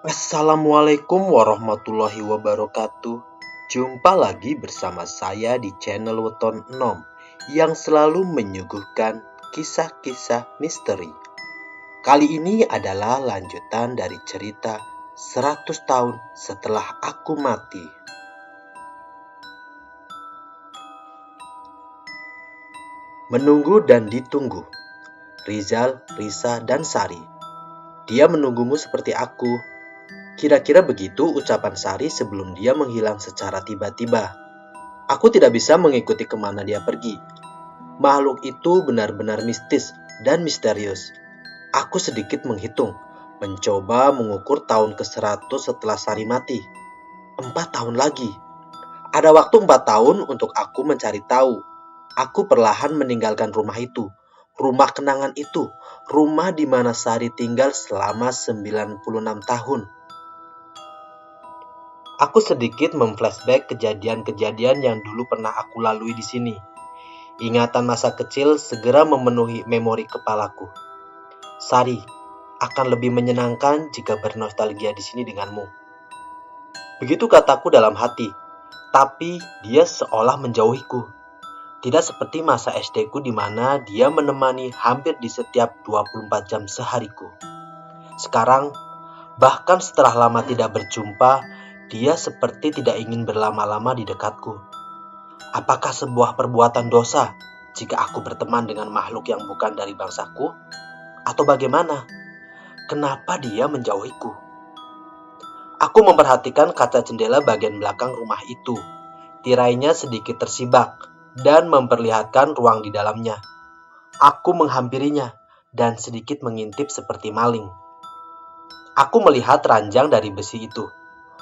Assalamualaikum warahmatullahi wabarakatuh. Jumpa lagi bersama saya di channel Weton 6 yang selalu menyuguhkan kisah-kisah misteri. Kali ini adalah lanjutan dari cerita 100 tahun setelah aku mati. Menunggu dan ditunggu. Rizal, Risa, dan Sari. Dia menunggumu seperti aku. Kira-kira begitu ucapan Sari sebelum dia menghilang secara tiba-tiba. Aku tidak bisa mengikuti kemana dia pergi. Makhluk itu benar-benar mistis dan misterius. Aku sedikit menghitung, mencoba mengukur tahun ke-100 setelah Sari mati. 4 tahun lagi. Ada waktu 4 tahun untuk aku mencari tahu. Aku perlahan meninggalkan rumah itu. Rumah kenangan itu. Rumah di mana Sari tinggal selama 96 tahun. Aku sedikit memflashback kejadian-kejadian yang dulu pernah aku lalui di sini. Ingatan masa kecil segera memenuhi memori kepalaku. Sari, akan lebih menyenangkan jika bernostalgia di sini denganmu. Begitu kataku dalam hati, tapi dia seolah menjauhiku. Tidak seperti masa SD-ku di mana dia menemani hampir di setiap 24 jam sehariku. Sekarang, bahkan setelah lama tidak berjumpa, dia seperti tidak ingin berlama-lama di dekatku. Apakah sebuah perbuatan dosa jika aku berteman dengan makhluk yang bukan dari bangsaku? Atau bagaimana? Kenapa dia menjauhiku? Aku memperhatikan kaca jendela bagian belakang rumah itu. Tirainya sedikit tersibak dan memperlihatkan ruang di dalamnya. Aku menghampirinya dan sedikit mengintip seperti maling. Aku melihat ranjang dari besi itu.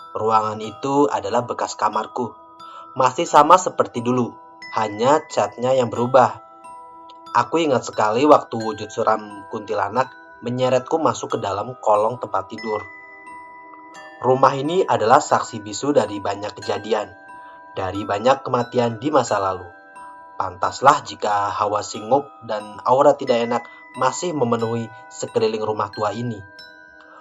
Ruangan itu adalah bekas kamarku. Masih sama seperti dulu, hanya catnya yang berubah. Aku ingat sekali waktu wujud suram kuntilanak menyeretku masuk ke dalam kolong tempat tidur. Rumah ini adalah saksi bisu dari banyak kejadian, dari banyak kematian di masa lalu. Pantaslah jika hawa singup dan aura tidak enak masih memenuhi sekeliling rumah tua ini.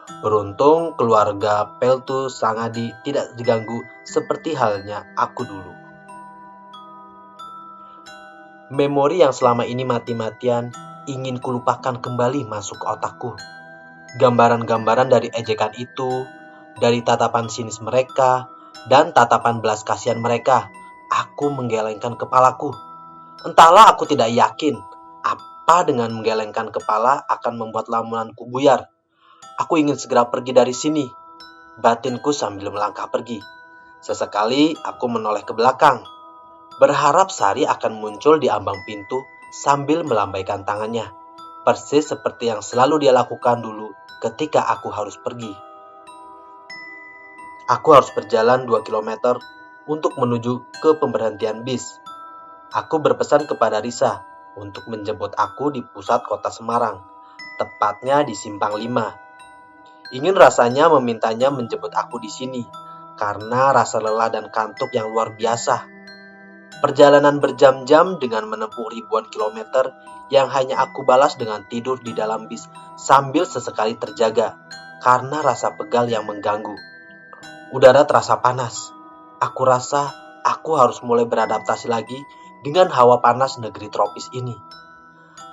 Beruntung keluarga Peltu Sangadi tidak diganggu seperti halnya aku dulu. Memori yang selama ini mati-matian ingin kulupakan kembali masuk ke otakku. Gambaran-gambaran dari ejekan itu, dari tatapan sinis mereka, dan tatapan belas kasihan mereka, aku menggelengkan kepalaku. Entahlah, aku tidak yakin apa dengan menggelengkan kepala akan membuat lamunanku buyar. Aku ingin segera pergi dari sini, batinku sambil melangkah pergi. Sesekali aku menoleh ke belakang, berharap Sari akan muncul di ambang pintu sambil melambaikan tangannya, persis seperti yang selalu dia lakukan dulu ketika aku harus pergi. Aku harus berjalan 2 km untuk menuju ke pemberhentian bis. Aku berpesan kepada Risa untuk menjemput aku di pusat kota Semarang, tepatnya di Simpang 5. Ingin rasanya memintanya menjemput aku di sini, karena rasa lelah dan kantuk yang luar biasa. Perjalanan berjam-jam dengan menempuh ribuan kilometer yang hanya aku balas dengan tidur di dalam bis sambil sesekali terjaga, karena rasa pegal yang mengganggu. Udara terasa panas. Aku rasa aku harus mulai beradaptasi lagi dengan hawa panas negeri tropis ini.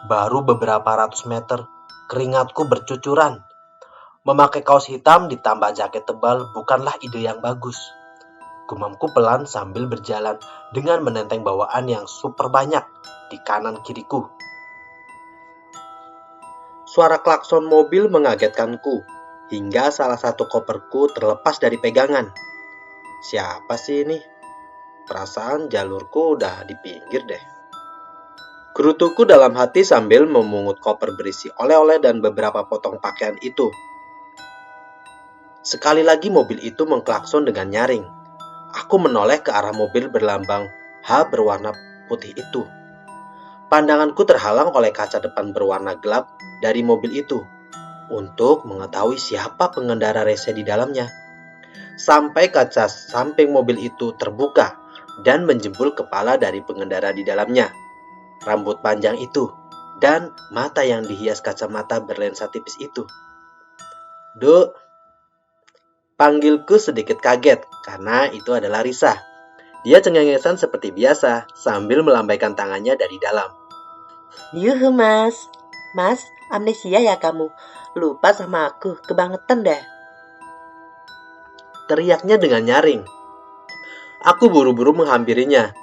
Baru beberapa ratus meter, keringatku bercucuran. Memakai kaos hitam ditambah jaket tebal bukanlah ide yang bagus. Gumamku pelan sambil berjalan dengan menenteng bawaan yang super banyak di kanan kiriku. Suara klakson mobil mengagetkanku, hingga salah satu koperku terlepas dari pegangan. Siapa sih ini? Perasaan jalurku udah di pinggir deh. Gerutuku dalam hati sambil memungut koper berisi oleh-oleh dan beberapa potong pakaian itu. Sekali lagi mobil itu mengklakson dengan nyaring. Aku menoleh ke arah mobil berlambang H berwarna putih itu. Pandanganku terhalang oleh kaca depan berwarna gelap dari mobil itu untuk mengetahui siapa pengendara rese di dalamnya. Sampai kaca samping mobil itu terbuka dan menjembul kepala dari pengendara di dalamnya. Rambut panjang itu dan mata yang dihias kacamata berlensa tipis itu. Duk, Panggilku sedikit kaget karena itu adalah Risa. Dia cengengesan seperti biasa sambil melambaikan tangannya dari dalam. Yuhu mas. Mas, amnesia ya kamu? Lupa sama aku, kebangetan dah. Teriaknya dengan nyaring. Aku buru-buru menghampirinya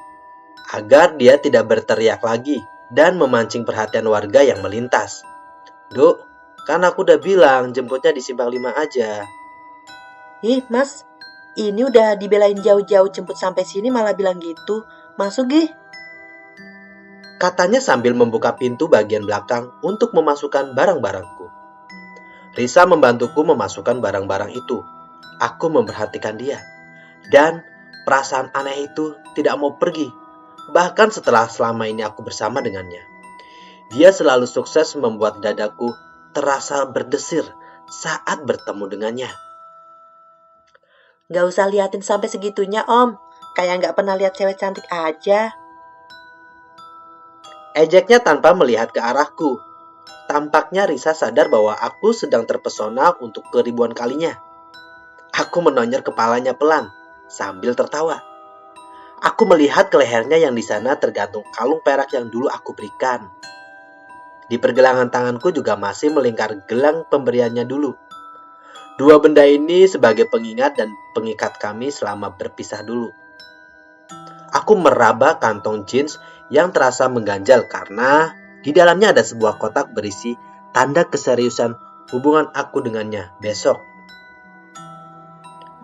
agar dia tidak berteriak lagi dan memancing perhatian warga yang melintas. Duk, kan aku udah bilang jemputnya di Simpang 5 aja. Ih mas, ini udah dibelain jauh-jauh jemput sampai sini malah bilang gitu. Masuk gih. Katanya sambil membuka pintu bagian belakang untuk memasukkan barang-barangku. Risa membantuku memasukkan barang-barang itu. Aku memperhatikan dia. Dan perasaan aneh itu tidak mau pergi. Bahkan setelah selama ini aku bersama dengannya. Dia selalu sukses membuat dadaku terasa berdesir saat bertemu dengannya. Gak usah liatin sampai segitunya om. Kayak gak pernah lihat cewek cantik aja. Ejeknya tanpa melihat ke arahku. Tampaknya Risa sadar bahwa aku sedang terpesona untuk keribuan kalinya. Aku menonyor kepalanya pelan sambil tertawa. Aku melihat ke lehernya yang di sana tergantung kalung perak yang dulu aku berikan. Di pergelangan tanganku juga masih melingkar gelang pemberiannya dulu. Dua benda ini sebagai pengingat dan pengikat kami selama berpisah dulu. Aku meraba kantong jeans yang terasa mengganjal karena di dalamnya ada sebuah kotak berisi tanda keseriusan hubungan aku dengannya besok.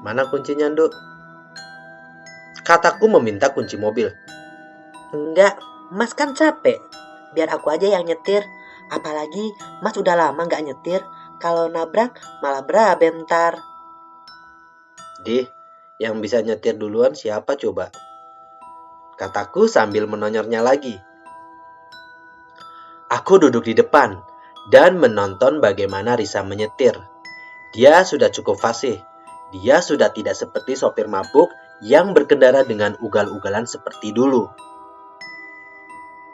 Mana kuncinya, Nduk? Kataku meminta kunci mobil. Enggak, mas kan capek. Biar aku aja yang nyetir. Apalagi mas udah lama gak nyetir. Kalau nabrak malah berabe ntar. Dih, yang bisa nyetir duluan siapa coba? Kataku sambil menonyornya lagi. Aku duduk di depan dan menonton bagaimana Risa menyetir. Dia sudah cukup fasih. Dia sudah tidak seperti sopir mabuk yang berkendara dengan ugal-ugalan seperti dulu.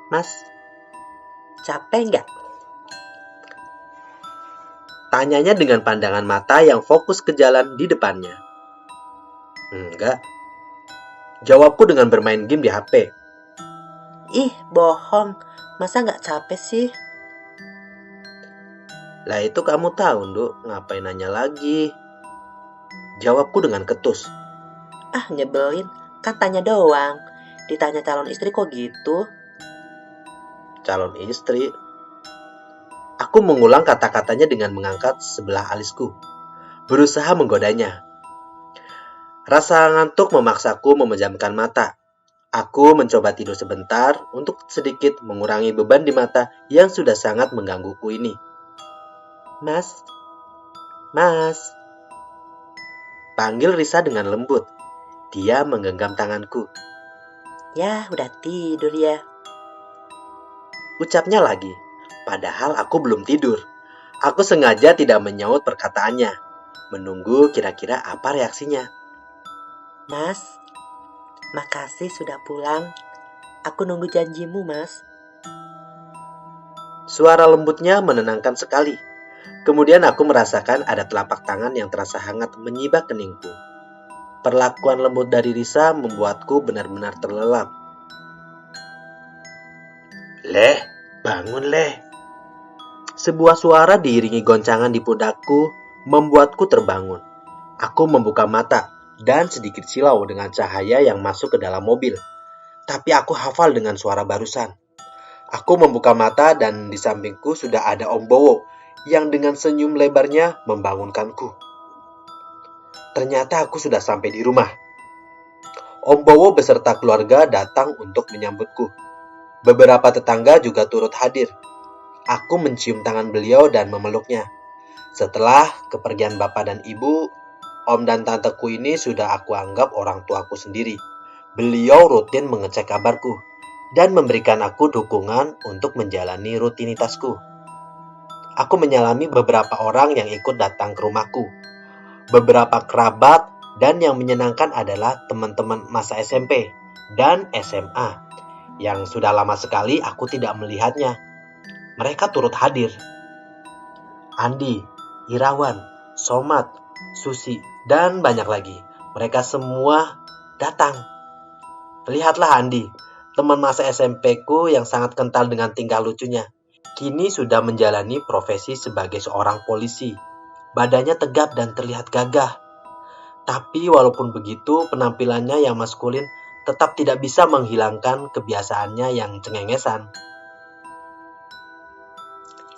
Mas, capek nggak? Tanyanya dengan pandangan mata yang fokus ke jalan di depannya. Enggak. Jawabku dengan bermain game di HP. Ih, bohong. Masa nggak capek sih? Lah itu kamu tahu, Nduk. Ngapain nanya lagi? Jawabku dengan ketus. Ah, nyebelin. Kan tanya doang. Ditanya calon istri kok gitu? Calon istri. Aku mengulang kata-katanya dengan mengangkat sebelah alisku. Berusaha menggodanya. Rasa ngantuk memaksaku memejamkan mata. Aku mencoba tidur sebentar untuk sedikit mengurangi beban di mata yang sudah sangat menggangguku ini. Mas. Panggil Risa dengan lembut. Dia menggenggam tanganku. Ya, udah tidur ya. Ucapnya lagi, padahal aku belum tidur. Aku sengaja tidak menyaut perkataannya, menunggu kira-kira apa reaksinya. Mas, makasih sudah pulang. Aku nunggu janjimu, Mas. Suara lembutnya menenangkan sekali. Kemudian aku merasakan ada telapak tangan yang terasa hangat menyibak keningku. Perlakuan lembut dari Risa membuatku benar-benar terlelap. Leh, bangun Leh. Sebuah suara diiringi goncangan di pundakku membuatku terbangun. Aku membuka mata dan sedikit silau dengan cahaya yang masuk ke dalam mobil. Tapi aku hafal dengan suara barusan. Aku membuka mata dan di sampingku sudah ada Om Bowo yang dengan senyum lebarnya membangunkanku. Ternyata aku sudah sampai di rumah. Om Bowo beserta keluarga datang untuk menyambutku. Beberapa tetangga juga turut hadir. Aku mencium tangan beliau dan memeluknya. Setelah kepergian bapak dan ibu, om dan tanteku ini sudah aku anggap orang tuaku sendiri. Beliau rutin mengecek kabarku dan memberikan aku dukungan untuk menjalani rutinitasku. Aku menyalami beberapa orang yang ikut datang ke rumahku. Beberapa kerabat dan yang menyenangkan adalah teman-teman masa SMP dan SMA yang sudah lama sekali aku tidak melihatnya. Mereka turut hadir. Andi, Irawan, Somad, Susi, dan banyak lagi. Mereka semua datang. Lihatlah Andi, teman masa SMP-ku yang sangat kental dengan tingkah lucunya. Kini sudah menjalani profesi sebagai seorang polisi. Badannya tegap dan terlihat gagah. Tapi walaupun begitu, penampilannya yang maskulin tetap tidak bisa menghilangkan kebiasaannya yang cengengesan.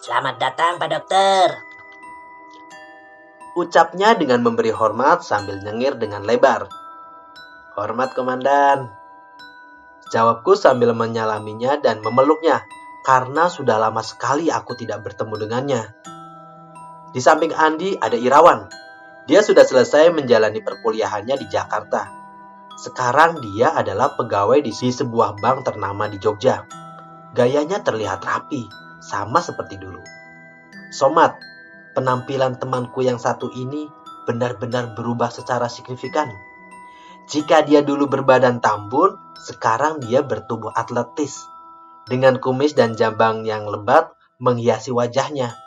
Selamat datang, Pak Dokter. Ucapnya dengan memberi hormat sambil nyengir dengan lebar. Hormat, Komandan. Jawabku sambil menyalaminya dan memeluknya, karena sudah lama sekali aku tidak bertemu dengannya. Di samping Andi ada Irawan. Dia sudah selesai menjalani perkuliahannya di Jakarta. Sekarang dia adalah pegawai di sebuah bank ternama di Jogja. Gayanya terlihat rapi, sama seperti dulu. Somad, penampilan temanku yang satu ini benar-benar berubah secara signifikan. Jika dia dulu berbadan tambun, sekarang dia bertubuh atletis. Dengan kumis dan jambang yang lebat menghiasi wajahnya.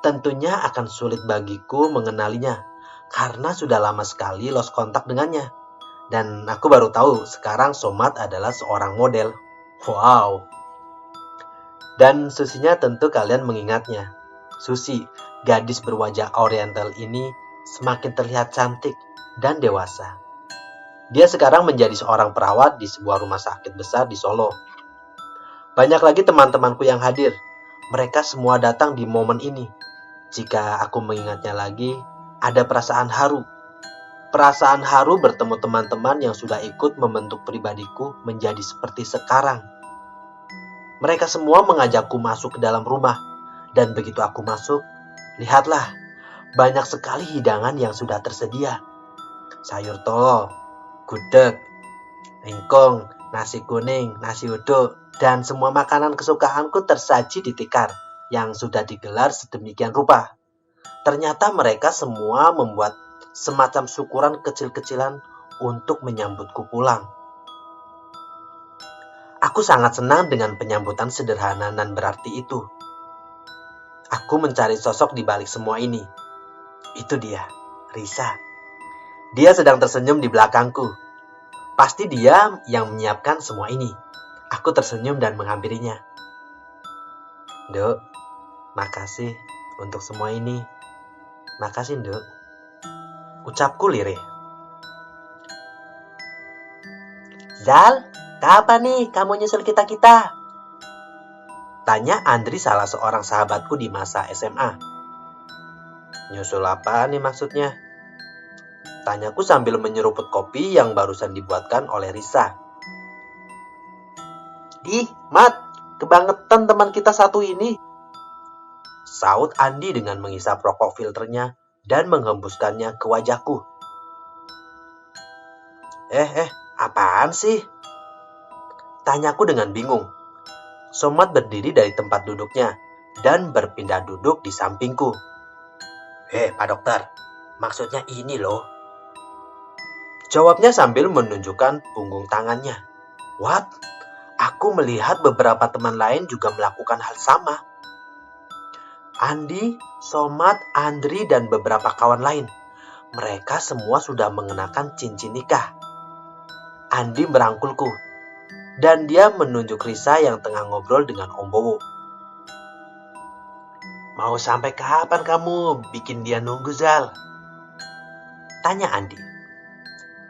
Tentunya akan sulit bagiku mengenalinya, karena sudah lama sekali lost kontak dengannya. Dan aku baru tahu sekarang Somad adalah seorang model. Wow. Dan Susinya tentu kalian mengingatnya. Susi, gadis berwajah oriental ini semakin terlihat cantik dan dewasa. Dia sekarang menjadi seorang perawat di sebuah rumah sakit besar di Solo. Banyak lagi teman-temanku yang hadir. Mereka semua datang di momen ini. Jika aku mengingatnya lagi, ada perasaan haru. Perasaan haru bertemu teman-teman yang sudah ikut membentuk pribadiku menjadi seperti sekarang. Mereka semua mengajakku masuk ke dalam rumah. Dan begitu aku masuk, lihatlah, banyak sekali hidangan yang sudah tersedia. Sayur tol, gudeg, ingkung, nasi kuning, nasi uduk, dan semua makanan kesukaanku tersaji di tikar yang sudah digelar sedemikian rupa. Ternyata mereka semua membuat semacam syukuran kecil-kecilan untuk menyambutku pulang. Aku sangat senang dengan penyambutan sederhana dan berarti itu. Aku mencari sosok di balik semua ini. Itu dia, Risa. Dia sedang tersenyum di belakangku. Pasti dia yang menyiapkan semua ini. Aku tersenyum dan menghampirinya. Duk, makasih untuk semua ini. Makasih, Duk. Ucapku lirih. Zal, kapan nih kamu nyusul kita-kita? Tanya Andri, salah seorang sahabatku di masa SMA. Nyusul apa nih maksudnya? Tanyaku sambil menyeruput kopi yang barusan dibuatkan oleh Risa. Ih, Mat, kebangetan teman kita satu ini. Saut Andi dengan menghisap rokok filternya dan menghembuskannya ke wajahku. Apaan sih? Tanyaku dengan bingung. Somad berdiri dari tempat duduknya dan berpindah duduk di sampingku. Pak Dokter, maksudnya ini loh. Jawabnya sambil menunjukkan punggung tangannya. What? Aku melihat beberapa teman lain juga melakukan hal sama. Andi, Somad, Andri, dan beberapa kawan lain. Mereka semua sudah mengenakan cincin nikah. Andi merangkulku, dan dia menunjuk Risa yang tengah ngobrol dengan Om Bowo. Mau sampai kapan kamu bikin dia nunggu, Zal? Tanya Andi.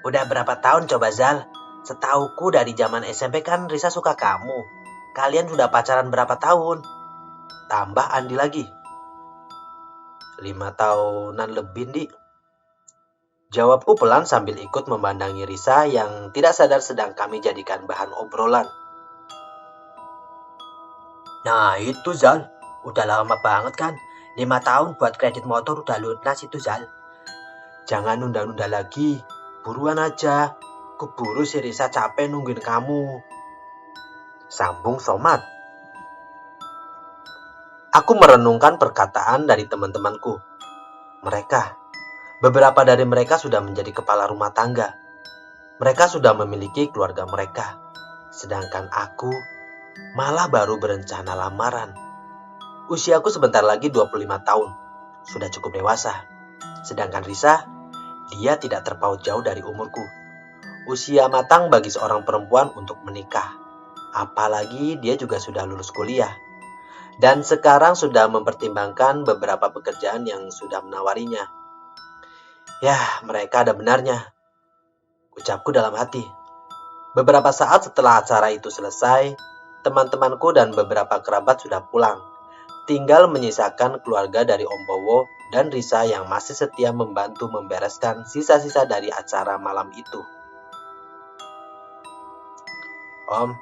Udah berapa tahun coba, Zal? Setauku dari zaman SMP kan Risa suka kamu. Kalian sudah pacaran berapa tahun? Tambah Andi lagi. 5 tahunan lebih, Di. Jawabku pelan sambil ikut memandangi Risa yang tidak sadar sedang kami jadikan bahan obrolan. Nah itu, Zal. Udah lama banget kan? 5 tahun buat kredit motor udah lunas itu, Zal. Jangan nunda-nunda lagi. Buruan aja. Keburu si Risa capek nungguin kamu. Sambung Somad. Aku merenungkan perkataan dari teman-temanku. Beberapa dari mereka sudah menjadi kepala rumah tangga. Mereka sudah memiliki keluarga mereka. Sedangkan aku malah baru berencana lamaran. Usiaku sebentar lagi 25 tahun. Sudah cukup dewasa. Sedangkan Risa, dia tidak terpaut jauh dari umurku. Usia matang bagi seorang perempuan untuk menikah. Apalagi dia juga sudah lulus kuliah. Dan sekarang sudah mempertimbangkan beberapa pekerjaan yang sudah menawarinya. Ya, mereka ada benarnya, ucapku dalam hati. Beberapa saat setelah acara itu selesai, teman-temanku dan beberapa kerabat sudah pulang. Tinggal menyisakan keluarga dari Om Bowo dan Risa yang masih setia membantu membereskan sisa-sisa dari acara malam itu. Om,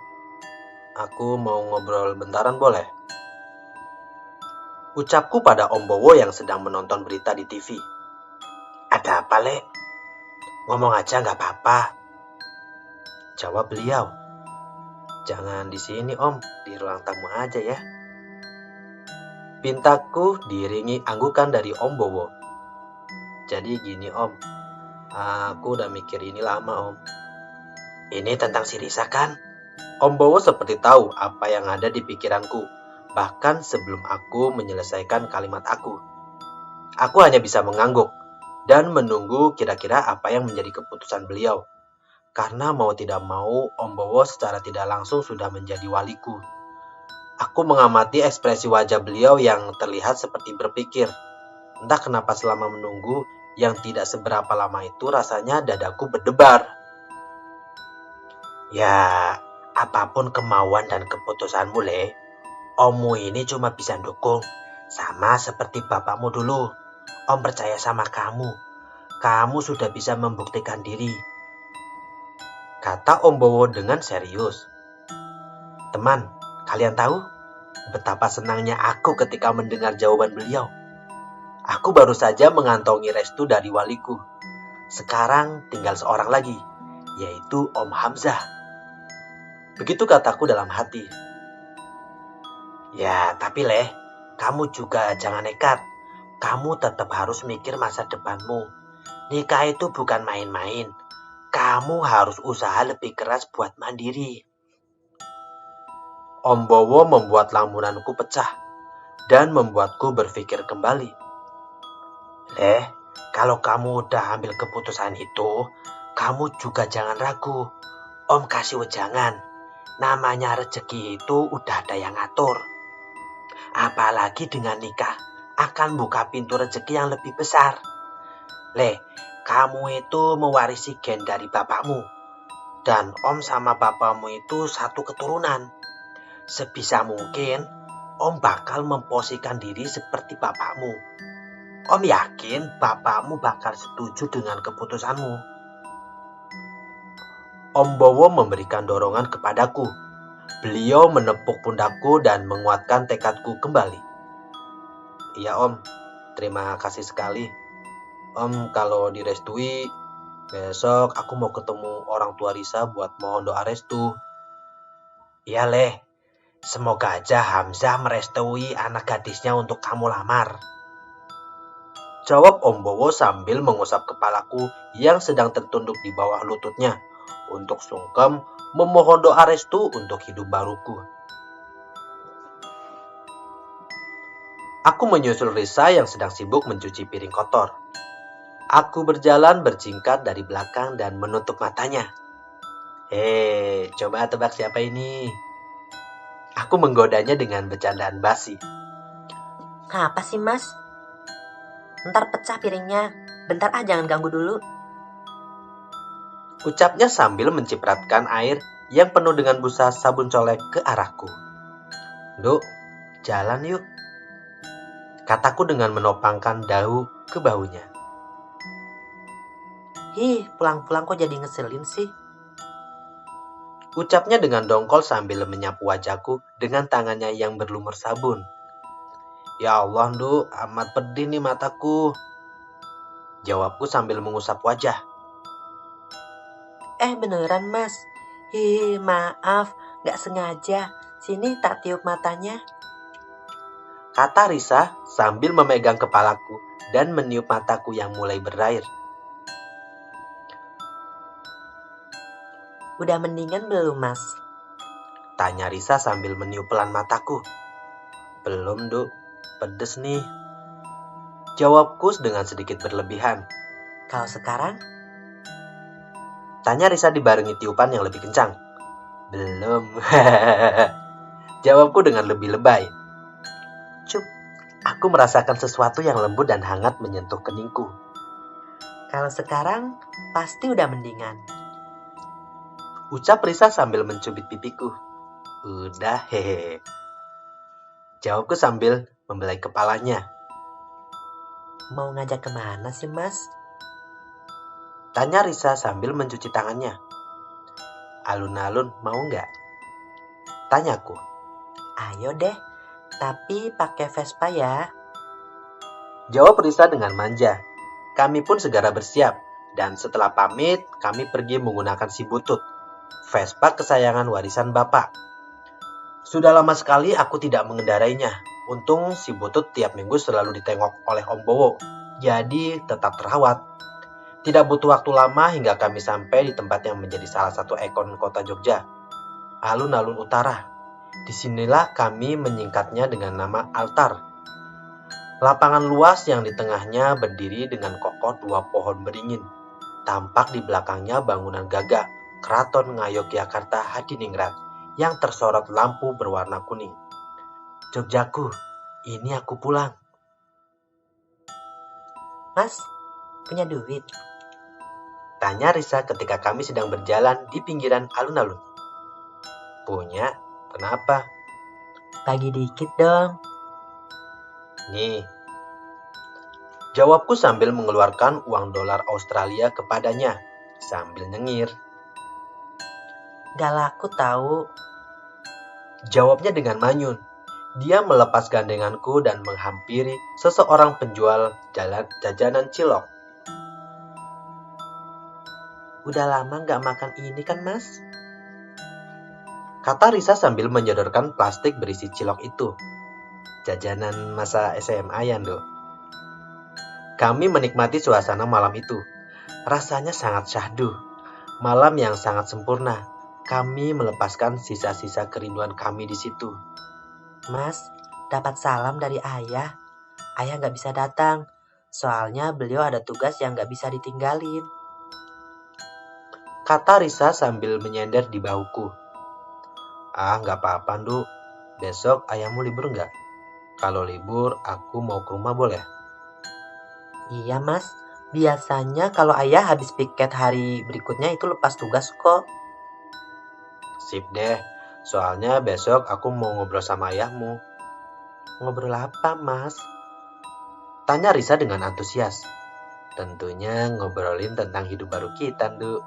aku mau ngobrol bentaran boleh? Ucapku pada Om Bowo yang sedang menonton berita di TV. Ada apa, Le? Ngomong aja nggak apa-apa, jawab beliau. Jangan di sini, Om, di ruang tamu aja ya. Pintaku diiringi anggukan dari Om Bowo. Jadi gini, Om, aku udah mikir ini lama, Om. Ini tentang si Risa kan? Om Bowo seperti tahu apa yang ada di pikiranku, bahkan sebelum aku menyelesaikan kalimat aku. Aku hanya bisa mengangguk dan menunggu kira-kira apa yang menjadi keputusan beliau. Karena mau tidak mau, Om Bowo secara tidak langsung sudah menjadi waliku. Aku mengamati ekspresi wajah beliau yang terlihat seperti berpikir. Entah kenapa selama menunggu yang tidak seberapa lama itu rasanya dadaku berdebar. Ya, apapun kemauan dan keputusanmu, Le. Ommu ini cuma bisa dukung. Sama seperti bapakmu dulu. Om percaya sama kamu. Kamu sudah bisa membuktikan diri, kata Om Bowo dengan serius. Teman, kalian tahu betapa senangnya aku ketika mendengar jawaban beliau. Aku baru saja mengantongi restu dari waliku. Sekarang tinggal seorang lagi, yaitu Om Hamzah. Begitu kataku dalam hati. Ya, tapi Le, kamu juga jangan nekat. Kamu tetap harus mikir masa depanmu. Nikah itu bukan main-main. Kamu harus usaha lebih keras buat mandiri. Om Bowo membuat lamunanku pecah dan membuatku berpikir kembali. Le, kalau kamu udah ambil keputusan itu, kamu juga jangan ragu. Om kasih wejangan. Namanya rezeki itu udah ada yang ngatur. Apalagi dengan nikah, akan buka pintu rezeki yang lebih besar. Le, kamu itu mewarisi gen dari bapakmu. Dan Om sama bapakmu itu satu keturunan. Sebisa mungkin, Om bakal memposisikan diri seperti bapakmu. Om yakin bapakmu bakal setuju dengan keputusanmu. Om Bowo memberikan dorongan kepadaku. Beliau menepuk pundakku dan menguatkan tekadku kembali. Iya, Om, terima kasih sekali. Om, kalau direstui, besok aku mau ketemu orang tua Risa buat mohon doa restu. Iya, Le. Semoga aja Hamzah merestui anak gadisnya untuk kamu lamar, jawab Om Bowo sambil mengusap kepalaku yang sedang tertunduk di bawah lututnya untuk sungkem memohon doa restu untuk hidup baruku. Aku menyusul Risa yang sedang sibuk mencuci piring kotor. Aku berjalan berjingkat dari belakang dan menutup matanya. Coba tebak siapa ini? Aku menggodanya dengan bercandaan basi. Apa sih, Mas? Ntar pecah piringnya. Bentar jangan ganggu dulu. Ucapnya sambil mencipratkan air yang penuh dengan busa sabun colek ke arahku. Duk, jalan yuk, kataku dengan menopangkan dahu ke bahunya. Pulang-pulang kok jadi ngeselin sih? Ucapnya dengan dongkol sambil menyapu wajahku dengan tangannya yang berlumur sabun. Ya Allah, Nduk, amat pedih nih mataku, jawabku sambil mengusap wajah. Beneran, Mas. Maaf, gak sengaja. Sini tak tiup matanya, kata Risa sambil memegang kepalaku dan meniup mataku yang mulai berair. Udah mendingan belum, Mas? Tanya Risa sambil meniup pelan mataku. Belum, Duk. Pedes nih. Jawabku dengan sedikit berlebihan. Kalau sekarang? Tanya Risa dibarengi tiupan yang lebih kencang. Belum. Jawabku dengan lebih lebay. Cup, aku merasakan sesuatu yang lembut dan hangat menyentuh keningku. Kalau sekarang pasti udah mendingan. Ucap Risa sambil mencubit pipiku. Udah, hehe. Jawabku sambil membelai kepalanya. Mau ngajak kemana sih, Mas? Tanya Risa sambil mencuci tangannya. Alun-alun mau nggak? Tanyaku. Ayo deh, tapi pakai Vespa ya. Jawab Risa dengan manja. Kami pun segera bersiap, dan setelah pamit, kami pergi menggunakan si butut, Vespa kesayangan warisan bapak. Sudah lama sekali aku tidak mengendarainya. Untung si butut tiap minggu selalu ditengok oleh Om Bowo, jadi tetap terawat. Tidak butuh waktu lama hingga kami sampai di tempat yang menjadi salah satu ikon kota Jogja, Alun-alun Utara. Disinilah kami menyingkatnya dengan nama Altar. Lapangan luas yang di tengahnya berdiri dengan kokoh 2 pohon beringin. Tampak di belakangnya bangunan gagah Keraton Ngayogyakarta Hadiningrat yang tersorot lampu berwarna kuning. Jogjaku, ini aku pulang. Mas, punya duit? Tanya Risa ketika kami sedang berjalan di pinggiran alun-alun. Punya? Kenapa? Bagi dikit dong. Nih. Jawabku sambil mengeluarkan uang dolar Australia kepadanya, sambil nyengir. Gak laku tahu. Jawabnya dengan manyun. Dia melepas gandenganku dan menghampiri seseorang penjual jajanan cilok. Udah lama gak makan ini kan, Mas? Kata Risa sambil menyodorkan plastik berisi cilok itu. Jajanan masa SMA ya, Ndo. Kami menikmati suasana malam itu. Rasanya sangat syahdu. Malam yang sangat sempurna. Kami melepaskan sisa-sisa kerinduan kami di situ. Mas, dapat salam dari ayah. Ayah gak bisa datang. Soalnya beliau ada tugas yang gak bisa ditinggalin. Kata Risa sambil menyender di bahuku. Ah, gak apa-apa, Ndu. Besok ayahmu libur nggak? Kalau libur, aku mau ke rumah boleh? Iya, Mas. Biasanya kalau ayah habis piket hari berikutnya itu lepas tugas kok. Sip deh. Soalnya besok aku mau ngobrol sama ayahmu. Ngobrol apa, Mas? Tanya Risa dengan antusias. Tentunya ngobrolin tentang hidup baru kita, Ndu.